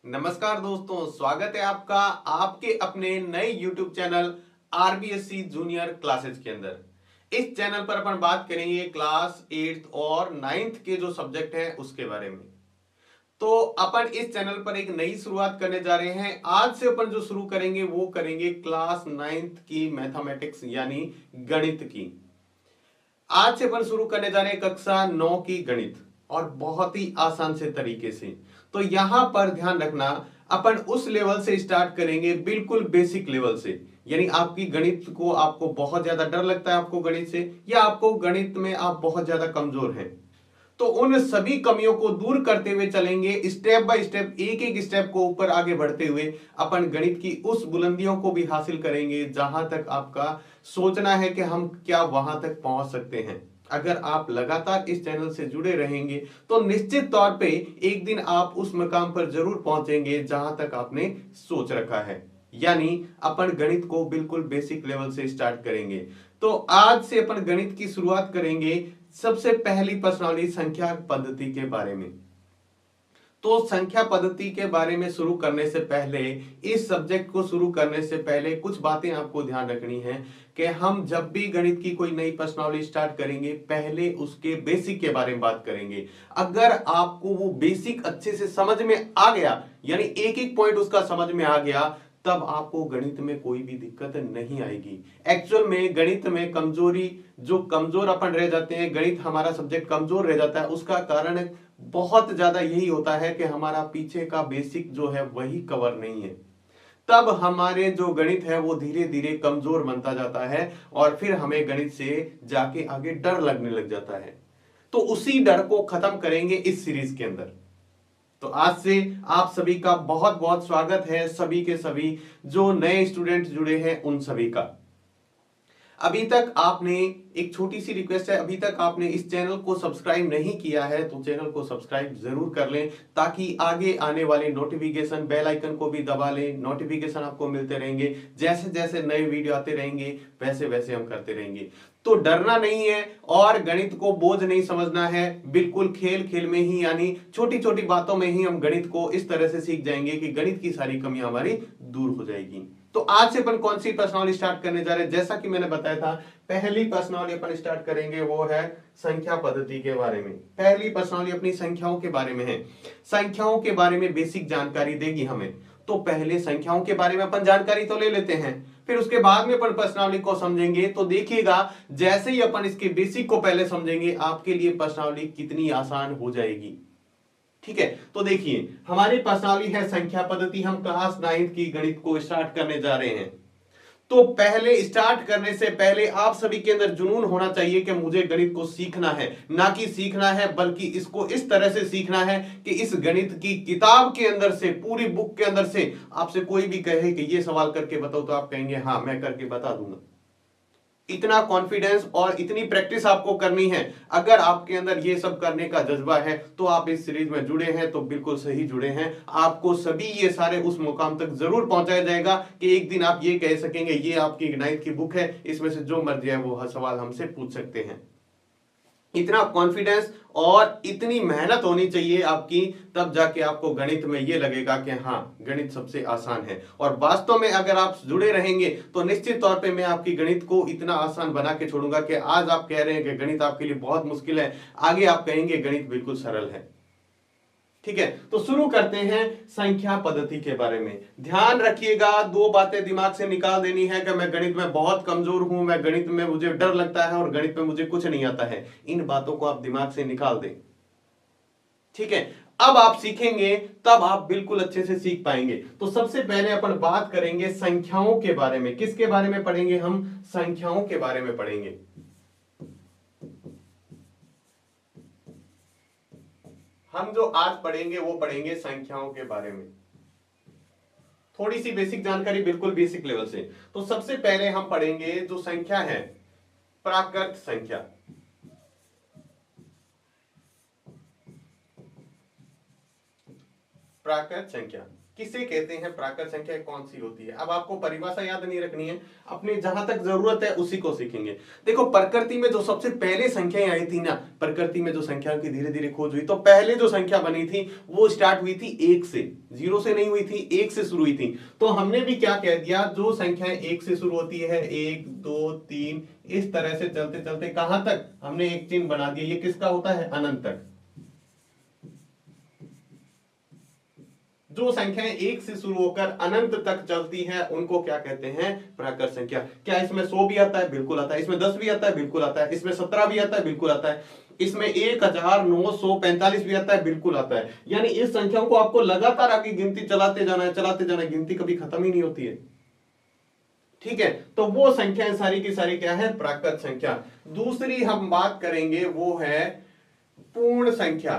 नमस्कार दोस्तों, स्वागत है आपका आपके अपने नए YouTube channel RBSC junior classes के अंदर। इस चैनल पर अपन बात करेंगे क्लास 8th और 9th के जो सब्जेक्ट हैं उसके बारे में। तो अपन इस चैनल पर एक नई शुरुआत करने जा रहे हैं। आज से अपन जो शुरू करेंगे वो करेंगे क्लास 9th की मैथमेटिक्स यानी गणित की। आज से अपन शुरू करने जा रहे हैं कक्षा 9 की गणित, और बहुत ही आसान से तरीके से। तो यहां पर ध्यान रखना, अपन उस लेवल से स्टार्ट करेंगे, बिल्कुल बेसिक लेवल से। यानी आपकी गणित को आपको बहुत ज्यादा डर लगता है आपको गणित से, या आपको गणित में आप बहुत ज्यादा कमजोर हैं, तो उन सभी कमियों को दूर करते हुए चलेंगे। स्टेप बाय स्टेप, एक एक स्टेप को ऊपर आगे बढ़ते हुए अपन गणित की उस बुलंदियों को भी हासिल करेंगे जहां तक आपका सोचना है कि हम क्या वहां तक पहुंच सकते हैं। अगर आप लगातार इस चैनल से जुड़े रहेंगे तो निश्चित तौर पे एक दिन आप उस मकाम पर जरूर पहुंचेंगे जहां तक आपने सोच रखा है। यानी अपन गणित को बिल्कुल बेसिक लेवल से स्टार्ट करेंगे। तो आज से अपन गणित की शुरुआत करेंगे सबसे पहली प्रश्नावली संख्या पद्धति के बारे में। तो संख्या पद्धति के बारे में शुरू करने से पहले, इस सब्जेक्ट को शुरू करने से पहले कुछ बातें आपको ध्यान रखनी है कि हम जब भी गणित की कोई नई प्रश्नावली स्टार्ट करेंगे पहले उसके बेसिक के बारे में बात करेंगे। अगर आपको वो बेसिक अच्छे से समझ में आ गया, यानी एक एक पॉइंट उसका समझ में आ गया, तब आपको गणित में कोई भी दिक्कत नहीं आएगी। एक्चुअल में गणित में कमजोरी, जो कमजोर अपन रह जाते हैं, गणित हमारा सब्जेक्ट कमजोर रह जाता है, उसका कारण बहुत ज्यादा यही होता है कि हमारा पीछे का बेसिक जो है वही कवर नहीं है। तब हमारे जो गणित है वो धीरे धीरे कमजोर बनता जाता है और फिर हमें गणित से जाके आगे डर लगने लग जाता है। तो उसी डर को खत्म करेंगे इस सीरीज के अंदर। तो आज से आप सभी का बहुत बहुत स्वागत है, सभी के सभी जो नए स्टूडेंट जुड़े हैं उन सभी का। अभी तक आपने, एक छोटी सी रिक्वेस्ट है, अभी तक आपने इस चैनल को सब्सक्राइब नहीं किया है तो चैनल को सब्सक्राइब जरूर कर लें, ताकि आगे आने वाले नोटिफिकेशन, बेल आइकन को भी दबा लें। नोटिफिकेशन आपको मिलते रहेंगे, जैसे जैसे नए वीडियो आते रहेंगे वैसे वैसे हम करते रहेंगे। तो डरना नहीं है और गणित को बोझ नहीं समझना है। बिल्कुल खेल खेल में ही, यानी छोटी छोटी बातों में ही हम गणित को इस तरह से सीख जाएंगे कि गणित की सारी कमियां हमारी दूर हो जाएगी। तो आज से अपन कौन सी प्रश्नावली स्टार्ट करने जा रहे हैं, जैसा कि मैंने बताया था, पहली प्रश्नावली अपन स्टार्ट करेंगे वो है संख्या पद्धति के बारे में। पहली प्रश्नावली अपनी संख्याओं के बारे में है। संख्याओं के बारे में बेसिक जानकारी देगी हमें। तो पहले संख्याओं के बारे में अपन जानकारी तो ले लेते हैं, फिर उसके बाद में अपन प्रश्नावली को समझेंगे। तो देखिएगा, जैसे ही अपन इसके बेसिक को पहले समझेंगे आपके लिए प्रश्नावली कितनी आसान हो जाएगी। ठीक है, तो देखिए हमारी प्रश्नावली है संख्या पद्धति। हम क्लास 9th की गणित को स्टार्ट करने जा रहे हैं। तो पहले स्टार्ट करने से पहले आप सभी के अंदर जुनून होना चाहिए कि मुझे गणित को सीखना है। ना कि सीखना है, बल्कि इसको इस तरह से सीखना है कि इस गणित की किताब के अंदर से, पूरी बुक के अंदर से आपसे कोई भी कहे कि ये सवाल करके बताओ, तो आप कहेंगे हाँ मैं करके बता दूंगा। इतना कॉन्फिडेंस और इतनी प्रैक्टिस आपको करनी है। अगर आपके अंदर ये सब करने का जज्बा है तो आप इस सीरीज में जुड़े हैं तो बिल्कुल सही जुड़े हैं। आपको सभी ये सारे उस मुकाम तक जरूर पहुंचाया जाएगा कि एक दिन आप ये कह सकेंगे ये आपकी गणित की बुक है, इसमें से जो मर्जी है वो सवाल हमसे पूछ सकते हैं। इतना कॉन्फिडेंस और इतनी मेहनत होनी चाहिए आपकी, तब जाके आपको गणित में ये लगेगा कि हाँ गणित सबसे आसान है। और वास्तव में अगर आप जुड़े रहेंगे तो निश्चित तौर पे मैं आपकी गणित को इतना आसान बना के छोड़ूंगा कि आज आप कह रहे हैं कि गणित आपके लिए बहुत मुश्किल है, आगे आप कहेंगे गणित बिल्कुल सरल है। ठीक है, तो शुरू करते हैं संख्या पद्धति के बारे में। ध्यान रखिएगा, दो बातें दिमाग से निकाल देनी है कि मैं गणित में बहुत कमजोर हूं, मैं गणित में मुझे डर लगता है और गणित में मुझे कुछ नहीं आता है। इन बातों को आप दिमाग से निकाल दें। ठीक है, अब आप सीखेंगे तब आप बिल्कुल अच्छे से सीख पाएंगे। तो सबसे पहले अपन बात करेंगे संख्याओं के बारे में। किसके बारे में पढ़ेंगे हम? संख्याओं के बारे में पढ़ेंगे। हम जो आज पढ़ेंगे वो पढ़ेंगे संख्याओं के बारे में। थोड़ी सी बेसिक जानकारी, बिल्कुल बेसिक लेवल से। तो सबसे पहले हम पढ़ेंगे जो संख्या है, प्राकृत संख्या। प्राकृत संख्या किसे कहते हैं प्राकृत संख्या, कौन सी होती है। अब आपको परिभाषा याद नहीं रखनी है, अपने जहां तक जरूरत है उसी को सीखेंगे। देखो प्रकृति में जो सबसे पहले संख्याएं आई थी ना, प्रकृति में जो संख्याओं की धीरे धीरे खोज हुई, तो पहले जो संख्या बनी थी वो स्टार्ट हुई थी 1 से, 0 से नहीं हुई थी, 1 से शुरू हुई थी। तो हमने भी क्या कह दिया, जो संख्याएं 1 से शुरू होती है, 1 2 3 इस तरह से चलते चलते कहां तक हमने एक चिन्ह बना दिया, ये किसका होता है, अनंत तक। जो संख्याएं 1 से शुरू होकर अनंत तक चलती हैं उनको क्या कहते हैं, प्राकृत संख्या। क्या इसमें 100 भी आता है, बिल्कुल आता है। इसमें 10 भी आता है, बिल्कुल आता है। इसमें 17 भी आता है, बिल्कुल आता है। इसमें 1945 भी आता है, बिल्कुल आता है। यानी इस संख्याओं को आपको लगातार आगे गिनती चलाते जाना है, चलाते जाना है, गिनती कभी खत्म ही नहीं होती है। ठीक है, तो वो संख्याएं सारी की सारी क्या है, प्राकृत संख्या। दूसरी हम बात करेंगे वो है पूर्ण संख्या।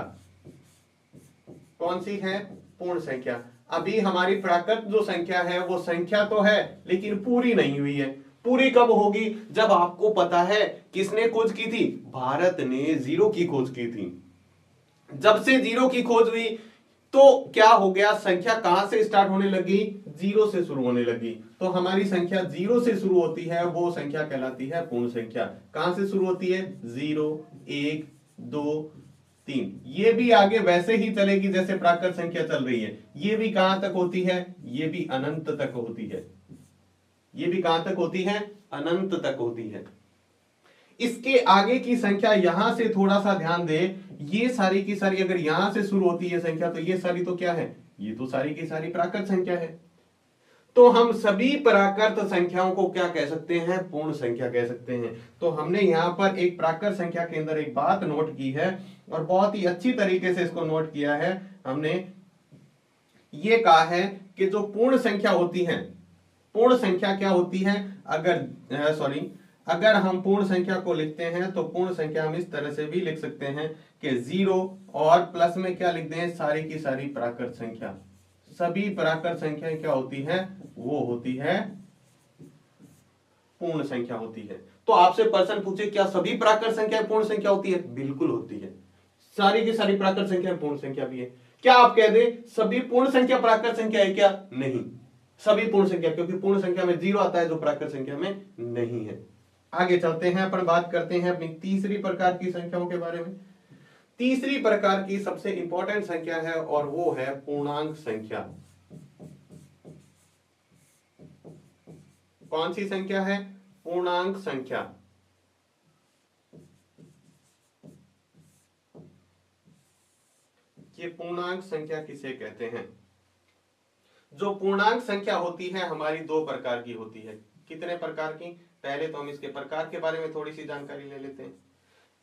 कौन सी है, पूर्ण संख्या। अभी हमारी प्राकृत जो संख्या है वो संख्या तो है लेकिन पूरी नहीं हुई है। पूरी कब होगी, जब आपको पता है किसने खोज की थी, भारत ने 0 की खोज की थी। जब से 0 की खोज हुई तो क्या हो गया, संख्या कहां से स्टार्ट होने लगी, 0 से शुरू होने लगी। तो हमारी संख्या 0 से शुरू होती है, वो संख्या कहलाती है पूर्ण संख्या। कहां से शुरू होती है, 0 1 2 3। ये भी आगे वैसे ही चलेगी जैसे प्राकृत संख्या चल रही है। ये भी कहां तक होती है, ये भी अनंत तक होती है। ये भी कहां तक होती है, अनंत तक होती है। इसके आगे की संख्या यहां से थोड़ा सा ध्यान दे, ये सारी की सारी अगर यहां से शुरू होती है संख्या, तो ये सारी तो क्या है, ये तो सारी की सारी प्राकृत संख्या है। तो हम सभी प्राकृत संख्याओं को क्या कह सकते हैं, पूर्ण संख्या कह सकते हैं। तो हमने यहां पर एक प्राकृत संख्या के अंदर एक बात नोट की है और बहुत ही अच्छी तरीके से इसको नोट किया है। हमने ये कहा है कि जो पूर्ण संख्या होती है, पूर्ण संख्या क्या होती है, अगर हम पूर्ण संख्या को लिखते हैं तो पूर्ण संख्या हम इस तरह से भी लिख सकते हैं कि 0 और प्लस में क्या लिख दें, सारी की सारी प्राकृत संख्या। सभी प्राकृत संख्याएं क्या होती हैं, वो होती है पूर्ण संख्या होती है। तो आपसे प्रश्न पूछे क्या सभी प्राकृत संख्याएं पूर्ण संख्या होती है, बिल्कुल होती है। सारी की सारी प्राकृत संख्या पूर्ण संख्या भी है। क्या आप कह दे सभी पूर्ण संख्या प्राकृत संख्या है क्या, नहीं, सभी पूर्ण संख्या, क्योंकि पूर्ण संख्या में 0 आता है जो प्राकृत संख्या में नहीं है। आगे चलते हैं, अपन बात करते हैं अपनी तीसरी प्रकार की संख्याओं के बारे में। तीसरी प्रकार की सबसे इंपॉर्टेंट संख्या है और वो है पूर्णांक संख्या। कौन सी संख्या है, पूर्णांक संख्या। ये पूर्णांक संख्या किसे कहते हैं। जो पूर्णांक संख्या होती है हमारी 2 प्रकार की होती है। कितने प्रकार की, पहले तो हम इसके प्रकार के बारे में थोड़ी सी जानकारी ले लेते हैं।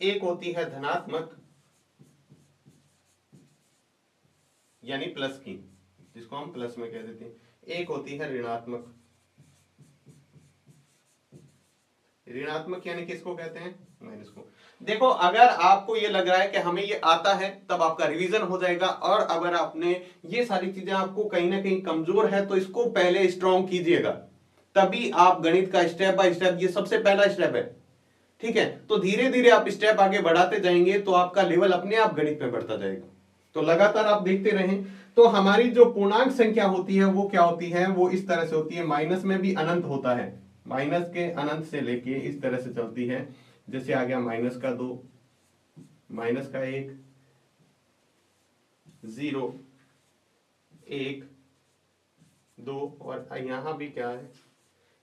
एक होती है धनात्मक यानी प्लस की, जिसको हम प्लस में कह देते हैं। एक होती है ऋणात्मक। ऋणात्मक यानी किसको कहते हैं, माइनस को। देखो अगर आपको ये लग रहा है कि हमें ये आता है तब आपका रिवीजन हो जाएगा, और अगर आपने ये सारी चीजें आपको कहीं ना कहीं कमजोर है तो इसको पहले स्ट्रॉन्ग कीजिएगा, तभी आप गणित का स्टेप बाय स्टेप, ये सबसे पहला स्टेप है, ठीक है। तो धीरे धीरे आप स्टेप आगे बढ़ाते जाएंगे तो आपका लेवल अपने आप गणित में बढ़ता जाएगा। तो लगातार आप देखते रहें। तो हमारी जो पूर्णांक संख्या होती है वो क्या होती है, वो इस तरह से होती है, माइनस में भी अनंत होता है, माइनस के अनंत से लेके इस तरह से चलती है। जैसे आ गया माइनस का 2, माइनस का 1, 0 1 2, और यहां भी क्या है,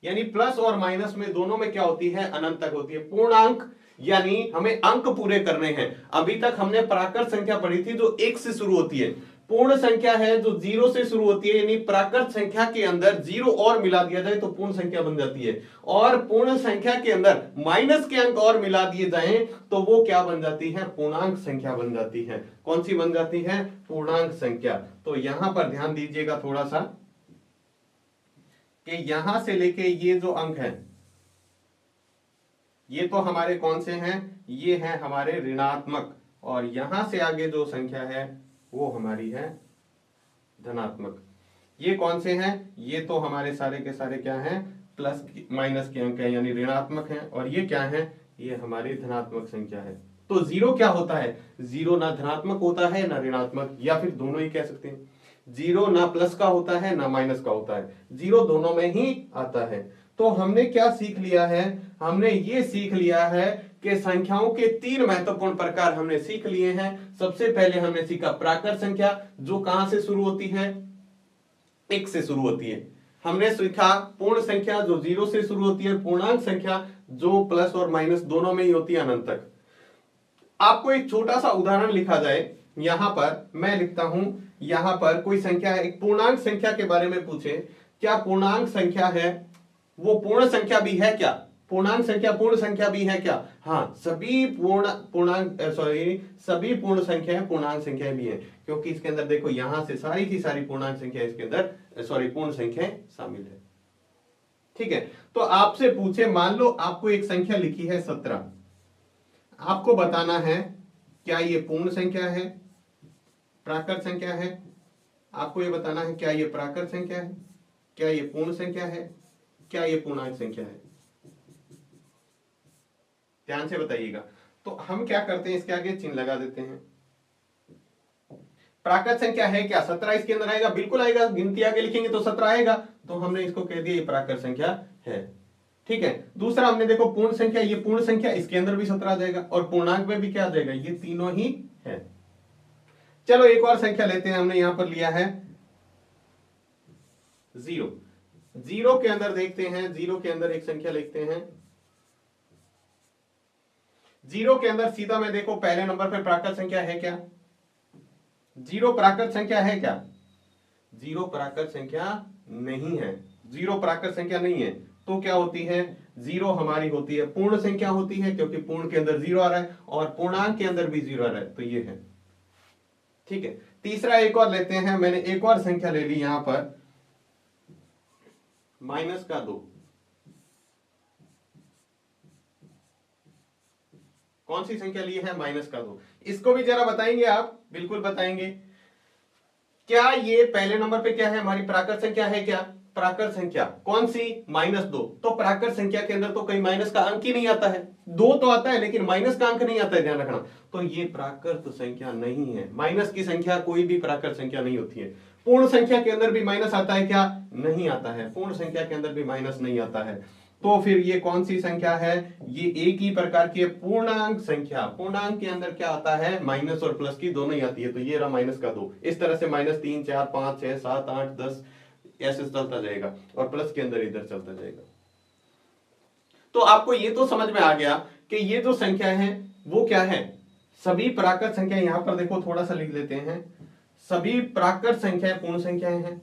यानी प्लस और माइनस में दोनों में क्या होती है, अनंत तक होती है। पूर्णांक यानी हमें अंक पूरे करने हैं। अभी तक हमने प्राकृत संख्या पढ़ी थी जो 1 से शुरू होती है। पूर्ण संख्या है जो 0 से शुरू होती है, यानी प्राकृत संख्या के अंदर 0 और मिला दिया जाए तो पूर्ण संख्या बन जाती है, और पूर्ण संख्या के अंदर माइनस के अंक और मिला दिए जाएं तो वो क्या बन जाती है, पूर्णांक संख्या बन जाती है। कौन सी बन जाती है, पूर्णांक संख्या। तो यहां पर ध्यान दीजिएगा थोड़ा सा कि यहां से लेके ये जो अंक है ये तो हमारे कौन से हैं, ये हैं हमारे ऋणात्मक, और यहां से आगे जो संख्या है वो हमारी है धनात्मक। ये कौन से हैं, ये तो हमारे सारे के सारे क्या हैं, प्लस माइनस के अंक हैं यानी ऋणात्मक हैं, और ये क्या है, ये हमारी धनात्मक संख्या है। तो 0 क्या होता है, 0 ना धनात्मक होता है ना ऋणात्मक, या फिर दोनों ही कह सकते हैं। जीरो ना प्लस का होता है ना माइनस का होता है, जीरो दोनों में ही आता है। तो हमने क्या सीख लिया है, हमने ये सीख लिया है कि संख्याओं के तीन महत्वपूर्ण प्रकार हमने सीख लिए हैं। सबसे पहले हमने सीखा प्राकृत संख्या, जो कहां से शुरू होती है, एक से शुरू होती है। हमने सीखा पूर्ण संख्या जो जीरो से शुरू होती है, पूर्णांक संख्या जो प्लस और माइनस दोनों में ही होती है अनंत तक। आपको एक छोटा सा उदाहरण लिखा जाए, यहां पर मैं लिखता हूं, यहां पर कोई संख्या है, एक पूर्णांक संख्या के बारे में पूछे, क्या पूर्णांक संख्या है वो पूर्ण संख्या भी है क्या, पूर्णांक संख्या पूर्ण संख्या भी है क्या? हाँ, सभी सभी पूर्ण संख्याएं पूर्णांक संख्याएं भी हैं, क्योंकि इसके अंदर देखो यहां से सारी की सारी पूर्णांक संख्या इसके अंदर पूर्ण संख्याएं शामिल है। ठीक है, तो आपसे पूछे, मान लो आपको एक संख्या लिखी है 17, आपको बताना है क्या ये पूर्ण संख्या है, प्राकृत संख्या है। आपको ये बताना है क्या ये प्राकृत संख्या है, क्या ये पूर्ण संख्या है, क्या ये पूर्णांक संख्या है। ध्यान से बताइएगा। तो हम क्या करते हैं, इसके आगे चिन्ह लगा देते हैं। प्राकृत संख्या है क्या, 17 इसके अंदर आएगा, बिल्कुल आएगा, गिनती आगे लिखेंगे तो 17 आएगा, तो हमने इसको कह दिया ये प्राकृत संख्या है। ठीक है, दूसरा हमने देखो पूर्ण संख्या, ये पूर्ण संख्या, इसके अंदर भी 17 आ जाएगा, और पूर्णांक में भी क्या आ जाएगा, ये तीनों ही है। चलो एक और संख्या लेते हैं, हमने यहां पर लिया है 0। जीरो के अंदर देखते हैं, जीरो के अंदर एक संख्या लिखते हैं। जीरो के अंदर सीधा में देखो पहले नंबर पे प्राकृत संख्या है क्या, जीरो प्राकृत संख्या है क्या? जीरो प्राकृत संख्या नहीं है, जीरो प्राकृत संख्या नहीं है, तो क्या होती है, जीरो हमारी होती है पूर्ण संख्या होती है, क्योंकि पूर्ण के अंदर जीरो आ रहा है और पूर्णांक के अंदर भी जीरो आ रहा है, तो ये है। ठीक है, तीसरा एक और लेते हैं, मैंने एक और संख्या ले ली यहां पर -2। कौन सी संख्या ली है, -2। इसको भी जरा बताएंगे आप, बिल्कुल बताएंगे। क्या ये पहले नंबर पे क्या है, हमारी प्राकृत संख्या है क्या, प्राकृत संख्या कौन सी, -2। तो प्राकृत संख्या के अंदर तो कहीं माइनस का अंक ही नहीं आता है, 2 तो आता है लेकिन माइनस का अंक नहीं आता है, ध्यान रखना। तो ये प्राकृत संख्या नहीं है, माइनस की संख्या कोई भी प्राकृत संख्या नहीं होती है। पूर्ण संख्या के अंदर भी माइनस आता है क्या, नहीं आता है, पूर्ण संख्या के अंदर भी माइनस नहीं आता है। तो फिर ये कौन सी संख्या है, ये एक ही प्रकार की पूर्णांक संख्या। पूर्णांक के अंदर क्या आता है, माइनस और प्लस की दोनों ही आती है, तो ये रहा -2। इस तरह से -3, 4, 5, 6, 7, 8, 10 ऐसे चलता जाएगा, और प्लस के अंदर इधर चलता जाएगा। तो आपको ये तो समझ में आ गया कि ये जो संख्या है वो क्या है, सभी प्राकृत संख्या। यहां पर देखो थोड़ा सा लिख लेते हैं, सभी प्राकृत संख्याएं पूर्ण संख्याएं हैं,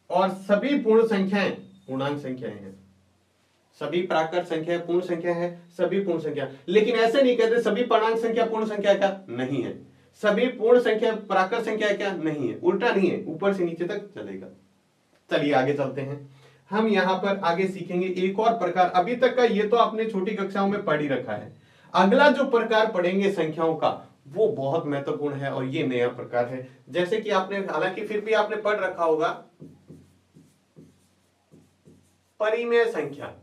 और सभी पूर्ण संख्याएं पूर्णांक संख्याएं हैं। सभी प्राकृत संख्या पूर्ण संख्या है, सभी पूर्ण संख्या। लेकिन ऐसे नहीं कहते सभी पूर्णांक संख्या पूर्ण संख्या क्या, नहीं है। सभी पूर्ण संख्या प्राकृत संख्या क्या, नहीं है। उल्टा नहीं है, ऊपर से नीचे तक चलेगा। चलिए आगे चलते हैं, हम यहां पर आगे सीखेंगे एक और प्रकार। अभी तक का ये तो आपने छोटी कक्षाओं में पढ़ ही रखा है। अगला जो प्रकार पढ़ेंगे संख्याओं का वो बहुत महत्वपूर्ण है, और ये नया प्रकार है। जैसे कि आपने, हालांकि फिर भी आपने पढ़ रखा होगा परिमेय संख्या।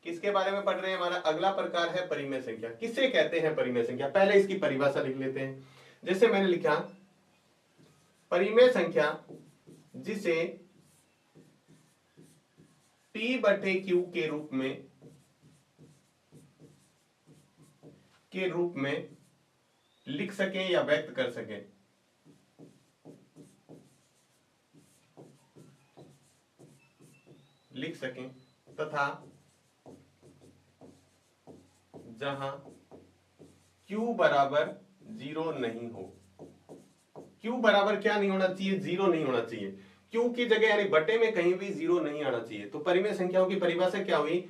किसके बारे में पढ़ रहे हैं, हमारा अगला प्रकार है परिमेय संख्या। किसे कहते हैं परिमेय संख्या, पहले इसकी परिभाषा लिख लेते हैं। जैसे मैंने लिखा परिमेय संख्या जिसे P/Q के रूप में लिख सकें या व्यक्त कर सकें। लिख सकें तथा जहां Q बराबर 0 नहीं हो। Q बराबर क्या नहीं होना चाहिए, 0 नहीं होना चाहिए। Q की जगह यानी बटे में कहीं भी 0 नहीं आना चाहिए। तो परिमेय संख्याओं की परिभाषा क्या हुई,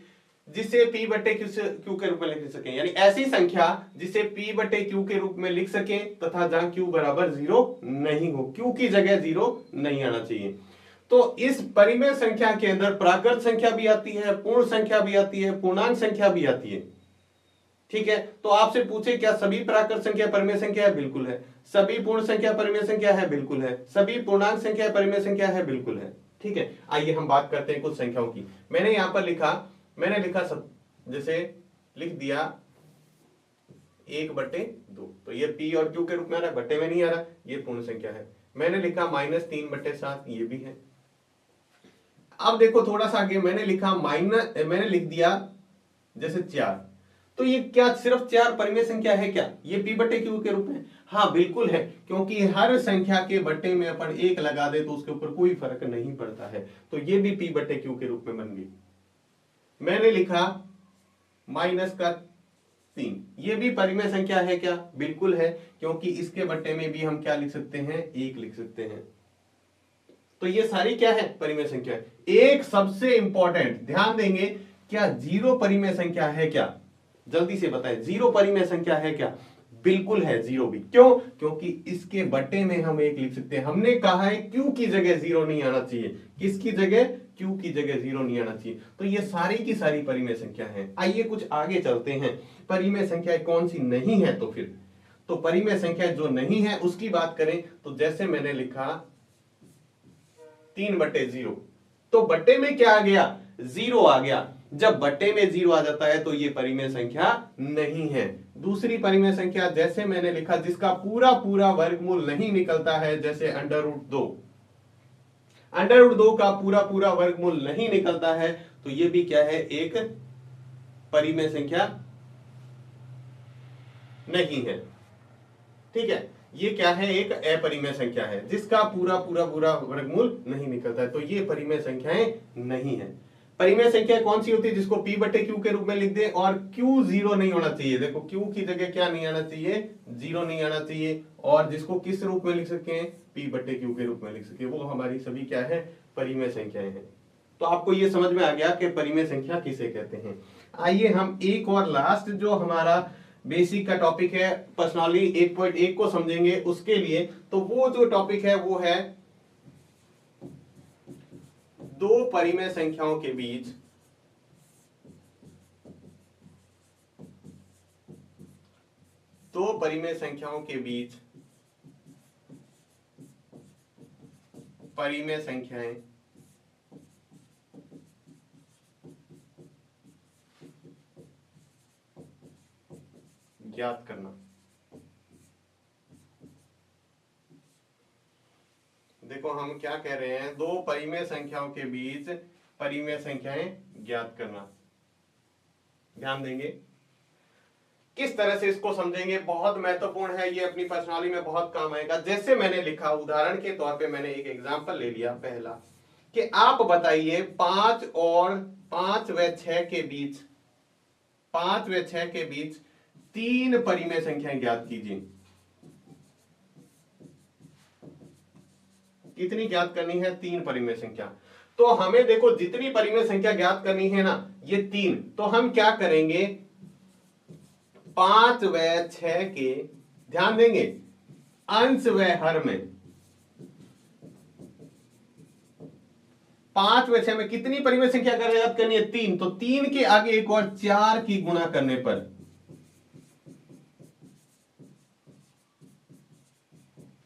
जिसे P/Q के रूप में लिख सकें, यानी ऐसी संख्या जिसे P/Q के रूप में लिख सकें तथा जहां Q बराबर 0 नहीं हो, Q की जगह 0 नहीं आना चाहिए। तो इस परिमेय संख्या के अंदर प्राकृत संख्या भी आती है, पूर्ण संख्या भी आती है, पूर्णांक संख्या भी आती है। ठीक है, तो आपसे पूछे क्या सभी प्राकृत संख्या परिमेय संख्या है, बिल्कुल है। सभी पूर्ण संख्या परिमेय संख्या है, बिल्कुल है। सभी पूर्णांक संख्या परिमेय संख्या है, बिल्कुल है। ठीक है, आइए हम बात करते हैं कुछ संख्याओं की। मैंने यहां पर लिखा, जैसे लिख दिया 1/2। तो ये P और Q के रूप में आ रहा है, बट्टे में नहीं आ रहा, ये पूर्ण संख्या है। मैंने लिखा -3/7, ये भी है। अब देखो थोड़ा सा आगे मैंने मैंने लिख दिया जैसे 4, तो ये क्या सिर्फ 4 परिमेय संख्या है क्या? ये P/Q के रूप में? हाँ बिल्कुल है, क्योंकि हर संख्या के बट्टे में अपन 1 लगा दे तो उसके ऊपर कोई फर्क नहीं पड़ता है, तो ये भी P/Q के रूप में बन गई। मैंने लिखा -3, ये भी परिमेय संख्या है क्या? बिल्कुल है, क्योंकि इसके बट्टे में भी हम क्या लिख सकते हैं? 1 लिख सकते हैं। तो ये सारी क्या है? परिमेय संख्या है। एक सबसे इंपॉर्टेंट ध्यान देंगे, क्या 0 परिमेय संख्या है क्या? जल्दी से बताएं, 0 परिमेय संख्या है क्या? बिल्कुल है, 0 भी। क्यों? क्योंकि इसके बट्टे में हम 1 लिख सकते हैं। हमने कहा है Q की जगह 0 नहीं आना चाहिए। किसकी जगह? Q की जगह 0 नहीं आना चाहिए। तो ये सारी की सारी परिमेय संख्या है। आइए कुछ आगे चलते हैं, परिमेय संख्या कौन सी नहीं है। तो फिर तो परिमेय संख्या जो नहीं है उसकी बात करें तो जैसे मैंने लिखा 3/0, तो बट्टे में क्या आ गया? 0 आ गया। जब बट्टे में 0 आ जाता है तो ये परिमेय संख्या नहीं है। दूसरी परिमेय संख्या जैसे मैंने लिखा जिसका पूरा पूरा वर्गमूल नहीं निकलता है, जैसे √2, √2 का पूरा पूरा वर्गमूल नहीं निकलता है, तो ये भी क्या है? एक परिमेय संख्या नहीं है। ठीक है, ये क्या है? एक अपरिमेय संख्या है जिसका पूरा पूरा पूरा वर्गमूल नहीं निकलता है, तो ये परिमेय संख्याएं नहीं है। परिमेय संख्या कौन सी होती है? जिसको P/Q के रूप में लिख दे और Q 0 नहीं होना चाहिए। देखो Q की जगह क्या नहीं आना चाहिए? 0 नहीं आना चाहिए। और जिसको किस रूप में लिख सकते हैं? P/Q के रूप में लिख सकते हैं। वो हमारी सभी क्या है? परिमेय संख्याएं हैं। तो आपको ये समझ में आ गया कि परिमेय संख्या किसे कहते हैं। आइए हम एक और लास्ट जो हमारा बेसिक का टॉपिक है, पर्सनली 1.1 को समझेंगे उसके लिए। तो वो जो टॉपिक है वो है दो परिमेय संख्याओं के बीच परिमेय संख्याएं ज्ञात करना। देखो हम क्या कह रहे हैं? दो परिमेय संख्याओं के बीच परिमेय संख्याएं ज्ञात करना। ध्यान देंगे किस तरह से इसको समझेंगे, बहुत महत्वपूर्ण है ये, अपनी पर्सनालिटी में बहुत काम आएगा। जैसे मैंने लिखा, उदाहरण के तौर पे मैंने एक एग्जांपल ले लिया पहला, कि आप बताइए 5 व 6 के बीच 3 परिमेय संख्याएं ज्ञात कीजिए। कितनी ज्ञात करनी है? 3 परिमेय संख्या। तो हमें देखो जितनी परिमेय संख्या ज्ञात करनी है ना, ये 3, तो हम क्या करेंगे? 5 व 6 के, ध्यान देंगे, अंश व हर में 5 व 6 में कितनी परिमेय संख्या ज्ञात करनी है? 3। तो 3 के आगे एक और 4 की गुणा करने पर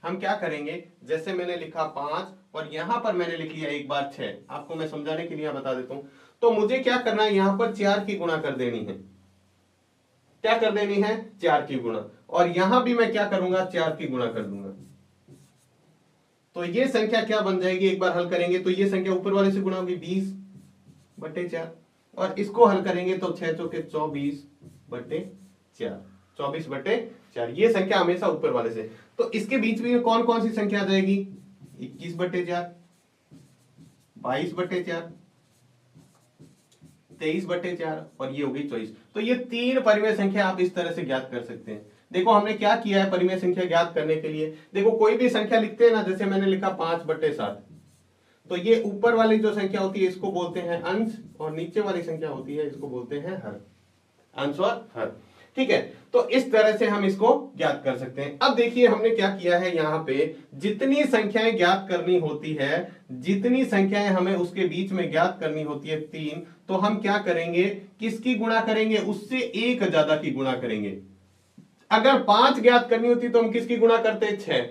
हम क्या करेंगे? जैसे मैंने लिखा 5 और यहां पर मैंने लिख लिया एक बार 6। आपको मैं समझाने के लिए बता देता हूं। तो मुझे क्या करना है? यहां पर 4 की गुणा कर देनी है। क्या कर देनी है? 4 की गुणा। और यहां भी मैं क्या करूंगा? 4 की गुणा कर दूंगा। तो ये संख्या क्या बन जाएगी? एक बार हल करेंगे तो ये संख्या ऊपर वाले से गुणा होगी 20/4, और इसको हल करेंगे तो 6 चौके 24/4, 24/4। ये संख्या हमेशा ऊपर वाले से। तो इसके बीच में कौन कौन सी संख्या आ जाएगी? 21/4, 22/4, 23/4 और ये होगी 24। तो ये 3 परिमेय संख्या आप इस तरह से ज्ञात कर सकते हैं। देखो हमने क्या किया है परिमेय संख्या ज्ञात करने के लिए? देखो कोई भी संख्या लिखते हैं ना, जैसे मैंने लिखा 5/7, तो ये ऊपर वाली जो संख्या होती है इसको बोलते हैं अंश, और नीचे वाली संख्या होती है इसको बोलते हैं हर। अंश और हर, ठीक है। तो इस तरह से हम इसको ज्ञात कर सकते हैं। अब देखिए हमने क्या किया है, यहां पे जितनी संख्याएं ज्ञात करनी होती है, जितनी संख्याएं हमें उसके बीच में ज्ञात करनी होती है 3, तो हम क्या करेंगे? किसकी गुणा करेंगे? उससे एक ज्यादा की गुणा करेंगे। अगर 5 ज्ञात करनी होती तो हम किसकी गुणा करते? 6।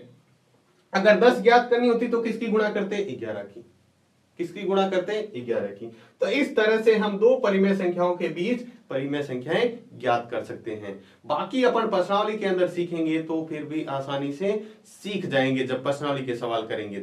अगर 10 ज्ञात करनी होती तो किसकी गुणा करते? 11 की। किसकी गुणा करते हैं? 11 की। तो इस तरह से हम दो परिमेय संख्याओं के बीच परिमेय संख्याएं ज्ञात कर सकते हैं। बाकी अपन प्रश्नावली के अंदर सीखेंगे तो फिर भी आसानी से सीख जाएंगे जब प्रश्नावली के सवाल करेंगे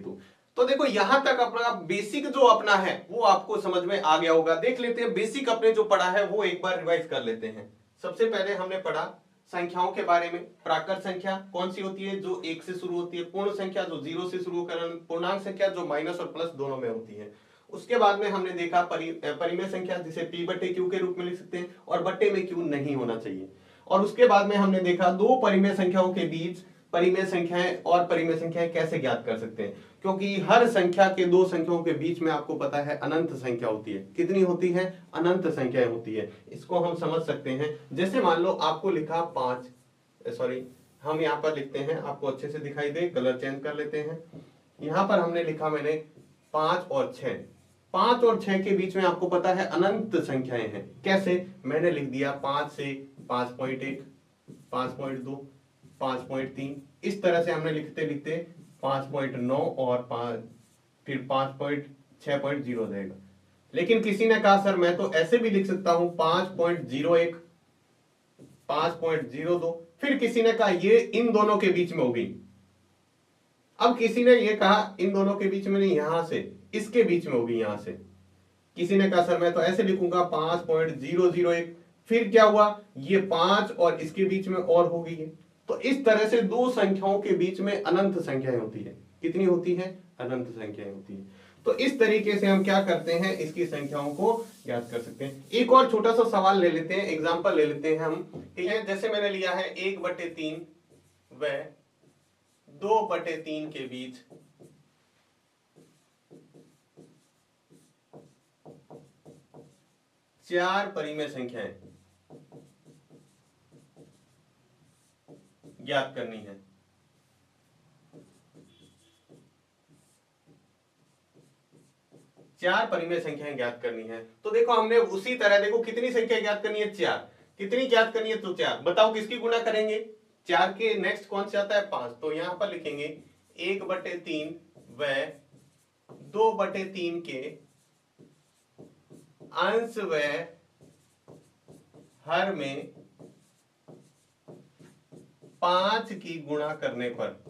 तो देखो यहां तक अपना बेसिक जो अपना है वो आपको समझ में आ गया होगा। देख लेते हैं बेसिक अपने जो पढ़ा है वो एक बार रिवाइज कर लेते हैं। सबसे पहले हमने पढ़ा संख्याओं के बारे में। प्राकृत संख्या कौन सी होती है? जो 1 से शुरू होती है। पूर्ण संख्या जो 0 से शुरू होकर, पूर्णांक संख्या जो माइनस और प्लस दोनों में होती है। उसके बाद में हमने देखा परिमेय संख्या जिसे p बटे q के रूप में लिख सकते हैं और बट्टे में q नहीं होना चाहिए। और उसके बाद में हमने देखा दो परिमेय संख्याओं के बीच परिमेय संख्याएं और परिमेय संख्याएं कैसे ज्ञात कर सकते हैं, क्योंकि हर संख्या के दो संख्याओं के बीच में आपको पता है अनंत संख्या होती है। कितनी होती है? अनंत संख्याएं होती है। इसको हम समझ सकते हैं। जैसे मान लो आपको लिखा 5, सॉरी हम यहाँ पर लिखते हैं, आपको अच्छे से दिखाई दे, कलर चेंज कर लेते हैं। यहाँ पर हमने लिखा मैंने 5 और 6। 5 और 6 के बीच में आपको पता है अनंत संख्याएं हैं। कैसे? मैंने लिख दिया 5 से 5.1, 5.2, 5.3, इस तरह से हमने लिखते लिखते 5.9 और 5 फिर 5.6.0 हो जाएगा। लेकिन किसी ने कहा सर मैं तो ऐसे भी लिख सकता हूं 5.01, 5.02, फिर किसी ने कहा ये इन दोनों के बीच में होगी। अब किसी ने ये कहा इन दोनों के बीच में नहीं, यहां से इसके बीच में होगी, यहां से। किसी ने कहा सर मैं तो ऐसे लिखूंगा 5.001, फिर क्या हुआ? ये 5 और इसके बीच में और होगी ये। तो इस तरह से दो संख्याओं के बीच में अनंत संख्याएं होती है। कितनी होती है? अनंत संख्याएं होती है। तो इस तरीके से हम क्या करते हैं, इसकी संख्याओं को ज्ञात कर सकते हैं। एक और छोटा सा सवाल ले लेते हैं, एग्जांपल ले लेते हैं हम। ठीक है, जैसे मैंने लिया है 1/3 व 2/3 के बीच चार परिमेय संख्याएं ज्ञात करनी है। चार परिमेय संख्याएं ज्ञात करनी है। तो देखो हमने उसी तरह, देखो कितनी संख्या ज्ञात करनी है? 4। कितनी ज्ञात करनी है? तो 4। बताओ किसकी गुणा करेंगे? 4 के नेक्स्ट कौन से आता है? 5। तो यहां पर लिखेंगे 1/3 व 2/3 के अंश व हर में 5 की गुणा करने पर।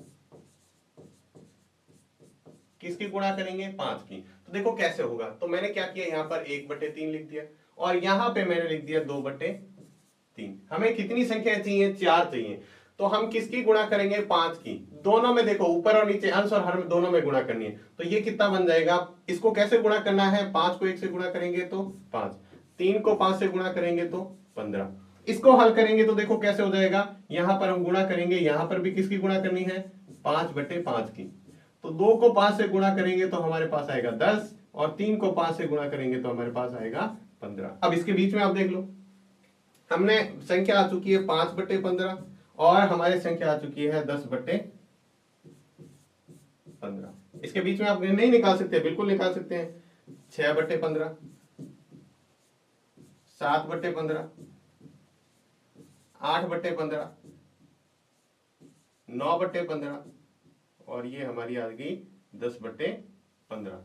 किसकी गुणा करेंगे? 5 की। तो देखो कैसे होगा। तो मैंने क्या किया, यहां पर 1/3 लिख दिया और यहां पे मैंने लिख दिया 2/3। हमें कितनी संख्या चाहिए? 4 चाहिए। तो हम किसकी गुणा करेंगे? 5 की। दोनों में देखो, ऊपर और नीचे, अंश और हर में दोनों में गुणा करनी है। तो ये कितना बन जाएगा? इसको कैसे गुणा करना है? 5 को 1 से गुणा करेंगे तो 5, 3 को 5 से गुणा करेंगे तो 15। इसको हल करेंगे तो देखो कैसे हो जाएगा। यहां पर हम गुणा करेंगे, यहां पर भी किसकी गुणा करनी है? 5/5 की। तो 2 को 5 से गुणा करेंगे तो हमारे पास आएगा 10 और 3 को 5 से गुणा करेंगे तो हमारे पास आएगा 15। अब इसके बीच में आप देख लो, हमने संख्या आ चुकी है 5/15 और हमारी संख्या आ चुकी है 10/15। इसके बीच में आप नहीं निकाल सकते? बिल्कुल निकाल सकते हैं। 6/15, 7/15, 8/15, 9/15 और ये हमारी आ गई 10/15।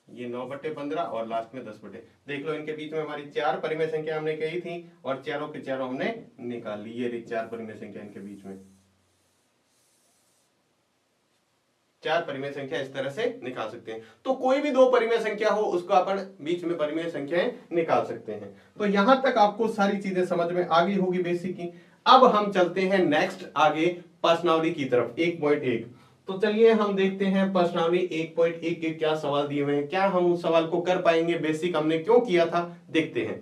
ये 9/15 और लास्ट में 10/। देख लो इनके बीच में हमारी चार परिमेय संख्या हमने कही थी और चारों के चारों हमने निकाल ली। ये चार परिमेय संख्या इनके बीच में, चार परिमेय संख्या इस तरह से निकाल सकते हैं। तो कोई भी दो परिमेय संख्या हो उसको अपन बीच में परिमेय संख्याएं निकाल सकते हैं। तो यहां तक आपको सारी चीजें समझ में आ गई होगी बेसिक की। अब हम चलते हैं नेक्स्ट आगे प्रश्नावली की तरफ 1.1। तो चलिए हम देखते हैं प्रश्नावली 1.1 के क्या सवाल दिए हुए हैं, क्या हम उस सवाल को कर पाएंगे, बेसिक हमने क्यों किया था, देखते हैं।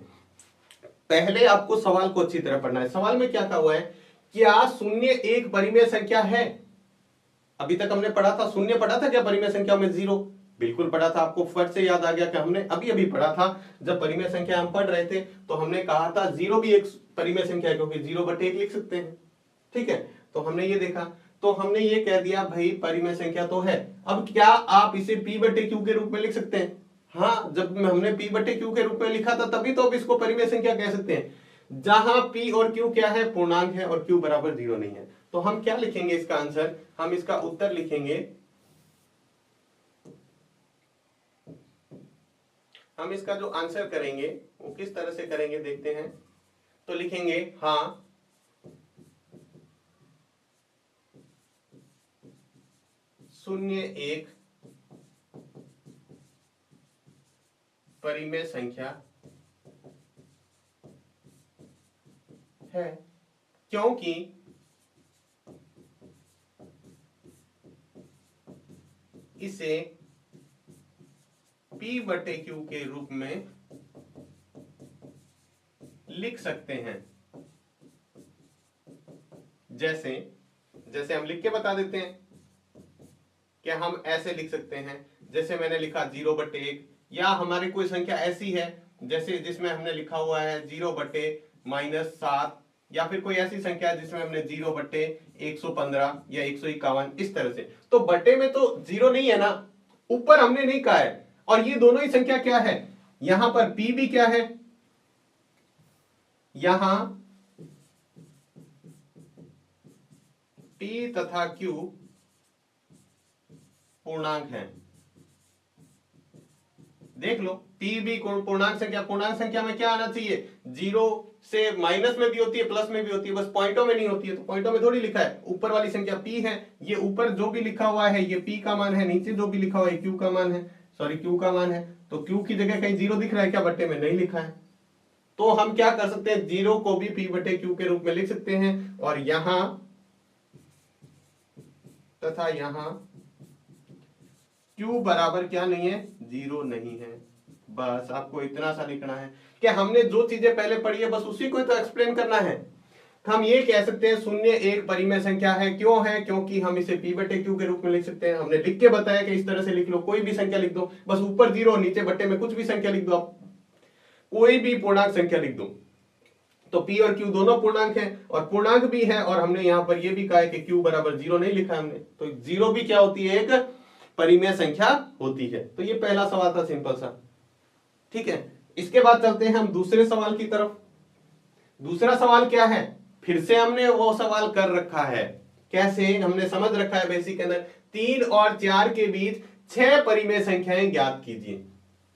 पहले आपको सवाल को अच्छी तरह पढ़ना है। सवाल में क्या कहा हुआ है, क्या शून्य एक परिमेय संख्या है? अभी तक हमने पढ़ा था, शून्य पढ़ा था क्या परिमेय संख्या में? 0 बिल्कुल पढ़ा था। आपको फट से याद आ गया कि हमने अभी अभी पढ़ा था, जब परिमेय संख्या हम पढ़ रहे थे तो हमने कहा था 0 भी एक परिमेय संख्या है, क्योंकि 0/1 लिख सकते हैं। ठीक है, तो हमने ये देखा, तो हमने ये कह दिया भाई परिमेय संख्या तो है। अब क्या आप इसे p/q के रूप में लिख सकते हैं? हाँ, जब हमने p/q के रूप में लिखा था तभी तो अब इसको परिमेय संख्या कह सकते हैं। जहां p और q क्या है? पूर्णांक है और q बराबर 0 नहीं है। तो हम क्या लिखेंगे इसका आंसर? हम इसका उत्तर लिखेंगे हम इसका जो आंसर करेंगे वो किस तरह से करेंगे देखते हैं। तो लिखेंगे हाँ शून्य एक परिमेय संख्या है, क्योंकि इसे P बटे Q के रूप में लिख सकते हैं। जैसे जैसे हम लिख के बता देते हैं कि हम ऐसे लिख सकते हैं, जैसे मैंने लिखा 0/1, या हमारी कोई संख्या ऐसी है जैसे जिसमें हमने लिखा हुआ है 0/-7, या फिर कोई ऐसी संख्या है जिसमें हमने 0/115 या 151, इस तरह से। तो बटे में तो 0 नहीं है ना, ऊपर हमने नहीं कहा है, और ये दोनों ही संख्या क्या है, यहां पर P भी क्या है, यहां P तथा Q पूर्णांक है। देख लो P भी पूर्णांक संख्या, पूर्णांक संख्या में क्या आना चाहिए, 0 से माइनस में भी होती है, प्लस में भी होती है, बस पॉइंटों में नहीं होती है। तो पॉइंटों में थोड़ी लिखा है, ऊपर वाली संख्या P है, ये ऊपर जो भी लिखा हुआ है ये P का मान है, नीचे जो भी लिखा हुआ है Q का मान है, सॉरी Q का मान है। तो Q की जगह कहीं 0 दिख रहा है क्या, बट्टे में नहीं लिखा है। तो हम क्या कर सकते हैं, 0 को भी P बटे Q के रूप में लिख सकते हैं, और यहां तथा यहां Q बराबर क्या नहीं है, 0 नहीं है। बस आपको इतना सा लिखना है कि हमने जो चीजें पहले पढ़ी है बस उसी को तो एक्सप्लेन करना है। हम ये कह सकते हैं शून्य एक परिमेय संख्या है, क्यों है, क्योंकि हम इसे P बटे Q के रूप में लिख सकते हैं। हमने लिख के बताया कि इस तरह से लिख लो, कोई भी संख्या लिख दो, बस ऊपर 0 नीचे बट्टे में कुछ भी संख्या लिख दो, आप कोई भी पूर्णांक संख्या लिख दो। तो P और Q दोनों पूर्णांक हैं, और पूर्णांक भी है, और हमने यहां पर यह भी कहा है कि Q बराबर 0 नहीं लिखा हमने, तो 0 भी क्या होती है, एक परिमेय संख्या होती है। तो ये पहला सवाल था, सिंपल सा, ठीक है। इसके बाद चलते हैं हम दूसरे सवाल की तरफ। दूसरा सवाल क्या है, फिर से हमने वो सवाल कर रखा है, कैसे हमने समझ रखा है बेसिक के अंदर, 3 और 4 के बीच 6 परिमेय संख्याएं ज्ञात कीजिए।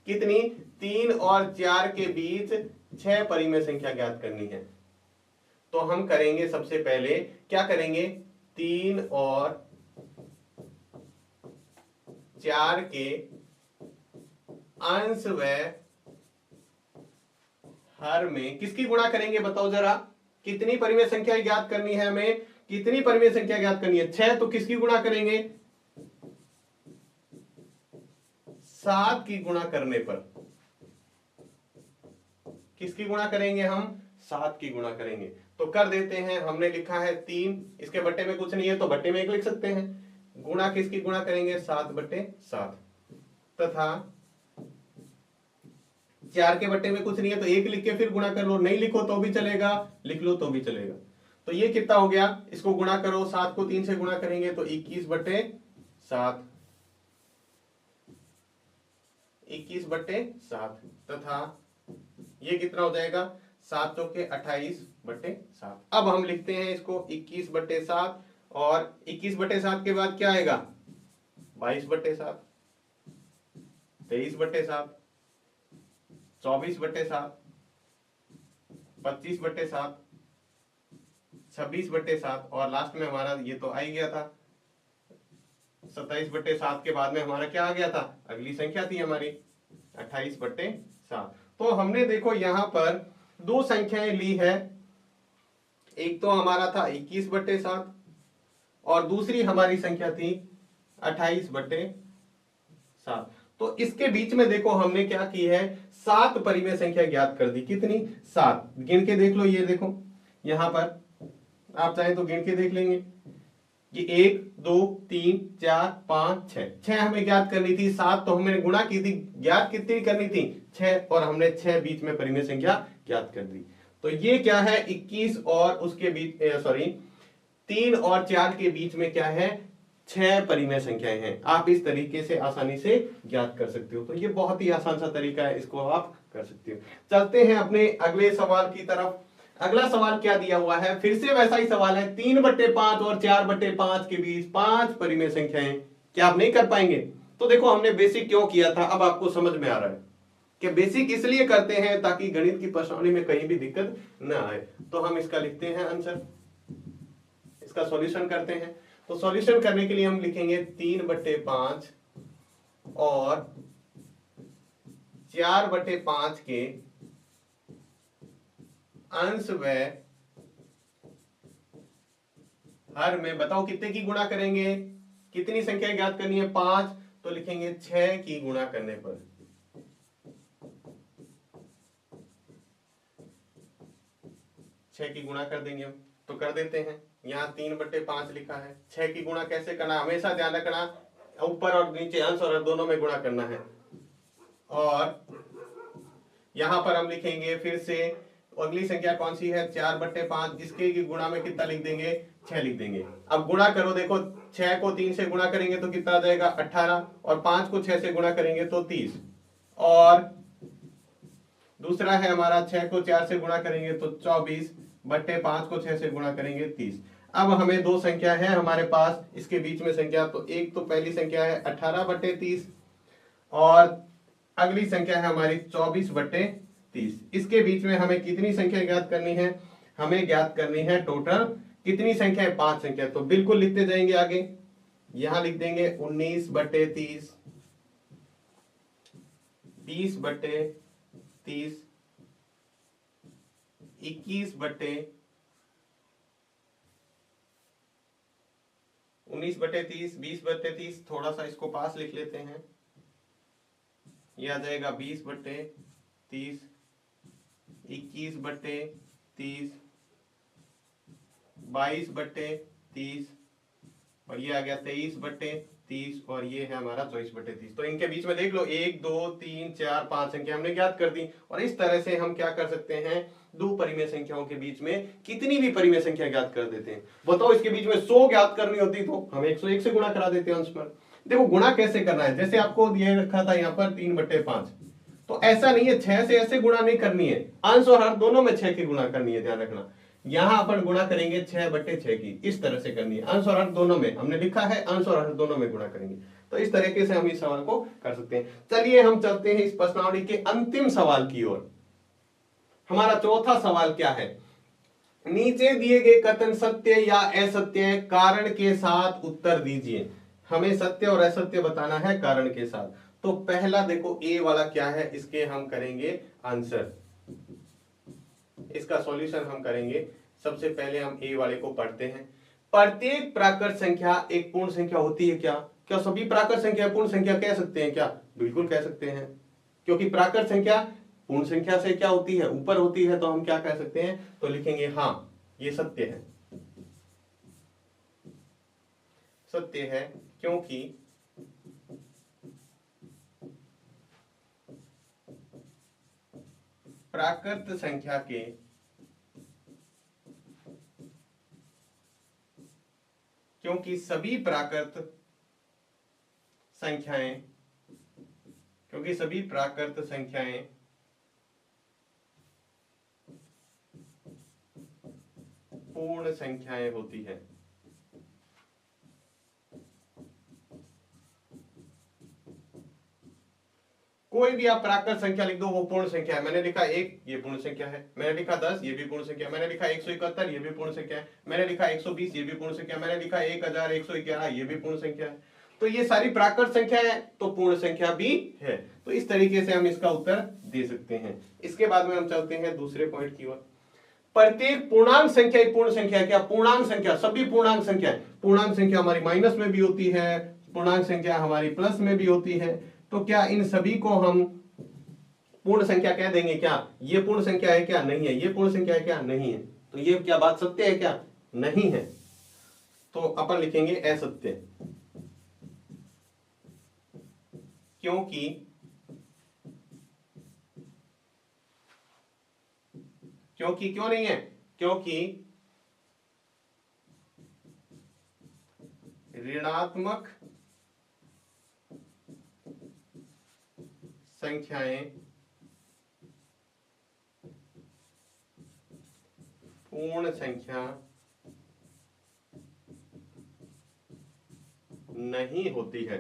कितनी, 3 और 4 के बीच 6 परिमेय संख्या ज्ञात करनी है। तो हम करेंगे, सबसे पहले क्या करेंगे, 3 और 4 के अंश व हर में किसकी गुणा करेंगे, बताओ जरा, कितनी परिमेय संख्या ज्ञात करनी है हमें, कितनी परिमेय संख्या ज्ञात करनी है, 6, तो किसकी गुणा करेंगे, 7 की गुणा करने पर, किसकी गुणा करेंगे हम, 7 की गुणा करेंगे। तो कर देते हैं, हमने लिखा है 3, इसके बट्टे में कुछ नहीं है तो बट्टे में 1 लिख सकते हैं, गुणा किसकी गुणा करेंगे, 7/7, तथा 4 के बट्टे में कुछ नहीं है तो 1 लिख के फिर गुणा कर लो, नहीं लिखो तो भी चलेगा, लिख लो तो भी चलेगा। तो ये कितना हो गया, इसको गुणा करो, 7 को 3 से गुणा करेंगे तो 21/7, 21/7, तथा ये कितना हो जाएगा, 7 चौके 28/7। अब हम लिखते हैं इसको 21/7, और 21/7 के बाद क्या आएगा, 22/7, 23/7, 24/7, 25/7, 26/7, और लास्ट में हमारा ये तो आ ही गया था 27/7 के बाद में हमारा क्या आ गया था, अगली संख्या थी हमारी 28/7। तो हमने देखो यहां पर दो संख्याएं ली है, एक तो हमारा था 21/7 और दूसरी हमारी संख्या थी 28/7। तो इसके बीच में देखो हमने क्या की है, 7 परिमेय संख्या ज्ञात कर दी। कितनी, 7, गिन के देख लो, ये देखो यहां पर आप चाहे तो गिन के देख लेंगे, ये 1 2 3 4 5 6, 6 हमें ज्ञात करनी थी, 7 तो हमने गुणा की थी, ज्ञात कितनी करनी थी, 6, और हमने 6 बीच में परिमेय संख्या ज्ञात कर दी। तो ये क्या है, 21 और उसके बीच, सॉरी 3 और 4 के बीच में क्या है, 6 परिमेय संख्याएं हैं। आप इस तरीके से आसानी से ज्ञात कर सकते हो। तो ये बहुत ही आसान सा तरीका है, इसको आप कर सकते हो। चलते हैं अपने अगले सवाल की तरफ। अगला सवाल क्या दिया हुआ है, फिर से वैसा ही सवाल है, 3/5 और 4/5 के बीच 5 परिमेय संख्याएं। क्या आप नहीं कर पाएंगे? तो देखो हमने बेसिक क्यों किया था, अब आपको समझ में आ रहा है। कि बेसिक इसलिए करते हैं ताकि गणित की प्रश्नावली में कहीं भी दिक्कत ना आए। तो हम इसका लिखते हैं आंसर, इसका सॉल्यूशन करते हैं। तो सॉल्यूशन करने के लिए हम लिखेंगे 3/5 और 4/5 के अंश व हर में, बताओ कितने की गुणा करेंगे, कितनी संख्या ज्ञात करनी है, 5, तो लिखेंगे 6 की गुणा करने पर, 6 की गुणा कर देंगे हम। तो कर देते हैं, यहाँ 3/5 लिखा है, 6 की गुणा कैसे करना, हमेशा ध्यान रखना ऊपर और नीचे अंश और हर दोनों में गुणा करना है। और यहां पर हम लिखेंगे फिर से अगली संख्या कौन सी है, 4/5, जिसके की गुणा में कितना लिख देंगे, 6 लिख देंगे। अब गुणा करो, देखो 6 को 3 से गुणा करेंगे तो कितना आ जाएगा 18, और 5 को 6 से गुणा करेंगे तो 30, और दूसरा है हमारा 6 को 4 से गुणा करेंगे तो 24/5 को 6 से गुणा करेंगे 30। अब हमें दो संख्या है हमारे पास, इसके बीच में संख्या, तो एक तो पहली संख्या है 18/30 और अगली संख्या है हमारी 24/30। इसके बीच में हमें कितनी संख्या ज्ञात करनी है, हमें ज्ञात करनी है टोटल कितनी संख्या है, 5 संख्या। तो बिल्कुल लिखते जाएंगे आगे, यहां लिख देंगे 19/30, 20/30, 19/30, 20/30, थोड़ा सा इसको पास लिख लेते हैं, यह आ जाएगा 20/30, 21/30, 22/30, और ये आ गया 23/30, और ये है हमारा 24/30। तो इनके बीच में देख लो 1 2 3 4 5 संख्या हमने ज्ञात कर दी। और इस तरह से हम क्या कर सकते हैं, दो परिमेय संख्याओं के बीच में कितनी भी परिमेय संख्या ज्ञात कर देते हैं। बताओ इसके बीच में 100 ज्ञात करनी होती तो हम 101 से गुणा करा देते हैं अंश पर। देखो गुणा कैसे करना है, जैसे आपको दिया रखा था यहाँ पर 3/5, तो ऐसा नहीं है 6 से ऐसे गुणा नहीं करनी है, अंश और हर दोनों में 6 की गुणा करनी है, ध्यान रखना। यहां अपन गुणा करेंगे 6/6 की, इस तरह से करनी है, अंश और हर दोनों में, हमने लिखा है अंश और हर दोनों में गुणा करेंगे। तो इस तरीके से हम इस सवाल को कर सकते हैं। चलिए हम चलते हैं इस प्रश्नावली के अंतिम सवाल की ओर। हमारा चौथा सवाल क्या है, नीचे दिए गए कथन सत्य या असत्य है, कारण के साथ उत्तर दीजिए। हमें सत्य और असत्य बताना है कारण के साथ। तो पहला देखो ए वाला क्या है, इसके हम करेंगे आंसर, इसका सॉल्यूशन हम करेंगे। सबसे पहले हम ए वाले को पढ़ते हैं। प्रत्येक प्राकृत संख्या एक पूर्ण संख्या होती है क्या, क्या सभी प्राकृत संख्या पूर्ण संख्या कह सकते हैं क्या, बिल्कुल कह सकते हैं, क्योंकि प्राकृत संख्या पूर्ण संख्या से क्या होती है, ऊपर होती है, तो हम क्या कह सकते हैं, तो लिखेंगे हाँ ये सत्य है, सत्य है, क्योंकि प्राकृत संख्या के क्योंकि सभी प्राकृत संख्याएं पूर्ण संख्याएं होती है। कोई भी आप प्राकृत संख्या लिख दो वो पूर्ण संख्या है। मैंने लिखा 1, ये पूर्ण संख्या है, मैंने लिखा 10, ये भी पूर्ण संख्या है, मैंने लिखा 171, ये भी पूर्ण संख्या है, मैंने लिखा 120, ये भी पूर्ण संख्या है, मैंने लिखा 1111, ये भी पूर्ण संख्या है। तो ये सारी प्राकृत संख्या है, तो पूर्ण संख्या भी है। तो इस तरीके से हम इसका उत्तर दे सकते हैं। इसके बाद में हम चलते हैं दूसरे पॉइंट की ओर। प्रत्येक पूर्णांक संख्या एक पूर्ण संख्या है क्या, पूर्णांक संख्या, सभी पूर्णांक संख्या, पूर्णांक संख्या हमारी माइनस में भी होती है, पूर्णांक संख्या हमारी प्लस में भी होती है, तो क्या इन सभी को हम पूर्ण संख्या कह देंगे क्या, ये पूर्ण संख्या है क्या, नहीं है, ये पूर्ण संख्या है क्या, नहीं है, तो ये क्या बात सत्य है क्या, नहीं है, तो अपन लिखेंगे असत्य, क्योंकि क्यों नहीं है, क्योंकि ऋणात्मक संख्याएं पूर्ण संख्या नहीं होती है।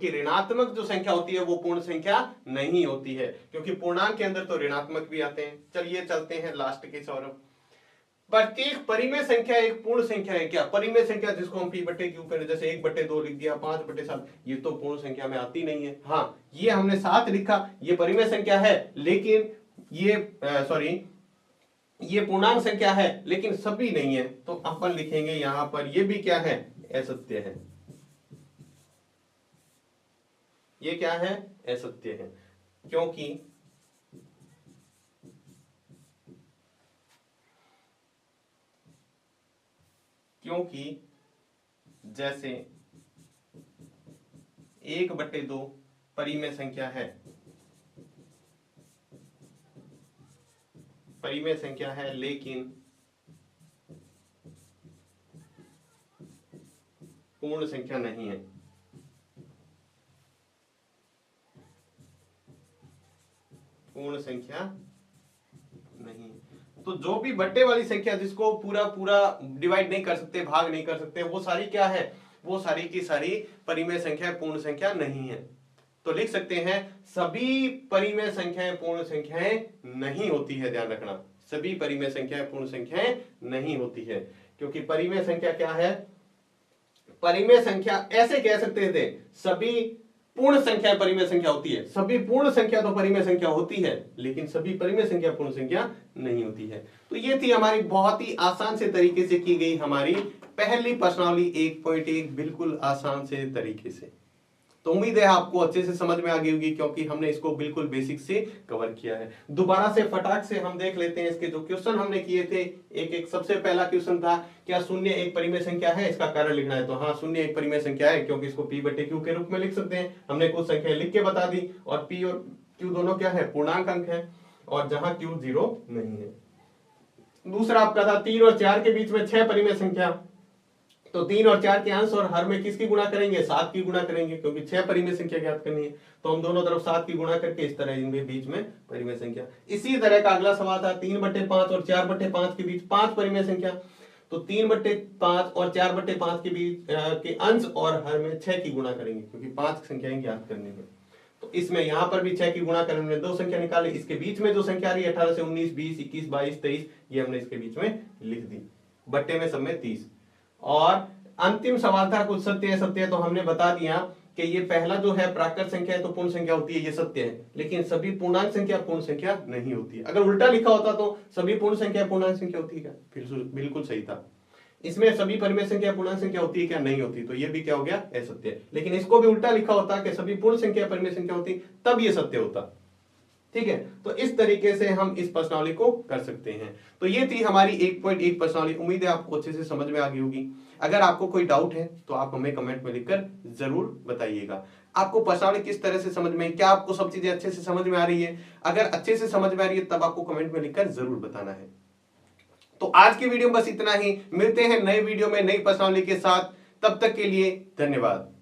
क्योंकि ऋणात्मक जो संख्या होती है वो पूर्ण संख्या नहीं होती है, क्योंकि पूर्णांक के अंदर तो ऋणात्मक भी आते हैं। चलिए चलते हैं लास्ट के सौरभ। प्रत्येक परिमेय संख्या एक पूर्ण संख्या है क्या? परिमेय संख्या जिसको हम p बटे q करें, जैसे 1/2 लिख दिया, 5/7, ये तो पूर्ण संख्या में आती नहीं है। हाँ, ये हमने 7 लिखा, ये परिमेय संख्या है, लेकिन ये पूर्णांक संख्या है लेकिन सभी नहीं है, तो अपन लिखेंगे यहां पर ये भी क्या है? असत्य है। ये क्या है? असत्य है, क्योंकि जैसे 1/2 परिमेय संख्या है, लेकिन पूर्ण संख्या नहीं है। पूर्ण संख्या नहीं, तो जो भी बट्टे वाली संख्या जिसको पूरा डिवाइड नहीं कर सकते, भाग नहीं कर सकते, वो सारी क्या है? वो सारी की सारी परिमेय संख्या पूर्ण संख्या नहीं है। तो लिख सकते हैं सभी परिमेय संख्याएं पूर्ण संख्याएं नहीं होती है। ध्यान रखना, सभी परिमेय संख्याएं पूर्ण संख्याएं नहीं होती है, क्योंकि परिमेय संख्या क्या है? परिमेय संख्या ऐसे कह सकते थे, सभी पूर्ण संख्या परिमेय संख्या होती है। सभी पूर्ण संख्या तो परिमेय संख्या होती है, लेकिन सभी परिमेय संख्या पूर्ण संख्या नहीं होती है। तो ये थी हमारी बहुत ही आसान से तरीके से की गई हमारी पहली प्रश्नावली 1.1, बिल्कुल आसान से तरीके से। तो उम्मीद है आपको अच्छे से समझ में आ गई होगी, क्योंकि हमने इसको बिल्कुल बेसिक से कवर किया है। दोबारा से फटाक से हम देख लेते हैं इसके जो क्वेश्चन हमने किए थे। एक सबसे पहला क्वेश्चन था, क्या शून्य एक परिमेय संख्या है? इसका कारण लिखना है। तो हाँ, शून्य एक परिमेय संख्या है, क्योंकि इसको p बटे q के रूप में लिख सकते हैं। हमने कुछ संख्या लिख के बता दी, और p और q दोनों क्या है? पूर्णांक अंक है, और जहां q 0 नहीं है। दूसरा आपका था 3 और 4 के बीच में 6 परिमेय संख्या। तो 3 और 4 के अंश और हर में किसकी गुणा करेंगे? 7 की गुणा करेंगे, क्योंकि 6 परिमेय संख्या ज्ञात करनी है। तो हम दोनों तरफ 7 की गुणा करके इस तरह इनके बीच में परिमेय संख्या। इसी तरह का अगला सवाल था 3/5 और 4/5 के बीच 5 परिमेय संख्या। तो 3/5 और 4/5 के बीच के अंश और हर में 6 की गुणा करेंगे, क्योंकि 5 संख्याएं ज्ञात करनी है। तो इसमें यहां पर भी 6 की गुणा करने में 2 संख्या निकाली। इसके बीच में जो संख्या आ रही है 18 से 19, 20, 21, 22, 23, ये हमने इसके बीच में लिख दी। बट्टे में सब में 30। और अंतिम सवाल था कुछ सत्य असत्य। तो हमने बता दिया कि ये पहला जो है प्राकृत संख्या है तो पूर्ण संख्या होती है, ये सत्य है, लेकिन सभी पूर्णांक संख्या पूर्ण संख्या नहीं होती है। अगर उल्टा लिखा होता तो सभी पूर्ण संख्या पूर्णांक संख्या होती है क्या? बिल्कुल सही था। इसमें सभी परिमेय संख्या पूर्णांक संख्या होती है क्या? नहीं होती, तो ये भी क्या हो गया? असत्य। लेकिन इसको भी उल्टा लिखा होता कि सभी पूर्ण संख्या परिमेय संख्या होती, तब ये सत्य होता। ठीक है, तो इस तरीके से हम इस प्रश्नावली को कर सकते हैं। तो ये थी हमारी 1.1 प्रश्नावली। उम्मीद है आपको अच्छे से समझ में आ गई होगी। अगर आपको कोई डाउट है तो आप हमें कमेंट में लिखकर जरूर बताइएगा। आपको प्रश्नावली किस तरह से समझ में, क्या आपको सब चीजें अच्छे से समझ में आ रही है? अगर अच्छे से समझ में आ रही है तब आपको कमेंट में लिखकर जरूर बताना है। तो आज की वीडियो में बस इतना ही। मिलते हैं नए वीडियो में नई प्रश्नावली के साथ। तब तक के लिए धन्यवाद।